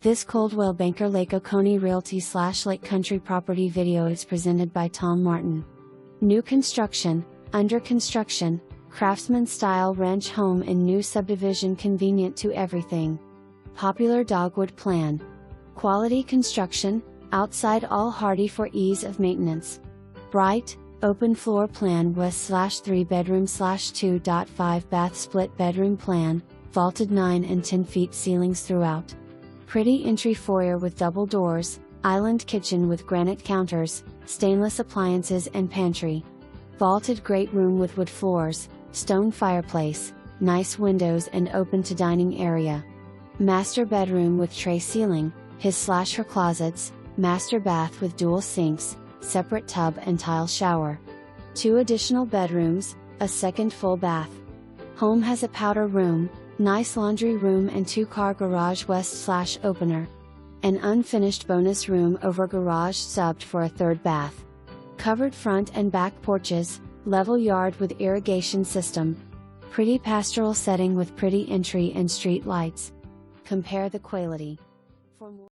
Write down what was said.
This Coldwell Banker Lake Oconee Realty / Lake Country property video is presented by Tom Martin. New construction, under construction, Craftsman style ranch home in new subdivision convenient to everything. Popular Dogwood plan. Quality construction, outside all hardy for ease of maintenance. Bright, open floor plan west / 3 bedroom / 2.5 bath split bedroom plan, vaulted 9 and 10 feet ceilings throughout. Pretty entry foyer with double doors, island kitchen with granite counters, stainless appliances and pantry. Vaulted great room with wood floors, stone fireplace, nice windows and open to dining area. Master bedroom with tray ceiling, his/her closets, master bath with dual sinks, separate tub and tile shower. 2 additional bedrooms, a second full bath. Home has a powder room, nice laundry room and 2-car garage west/opener. An unfinished bonus room over garage subbed for a 3rd bath. Covered front and back porches, level yard with irrigation system. Pretty pastoral setting with pretty entry and street lights. Compare the quaility. For more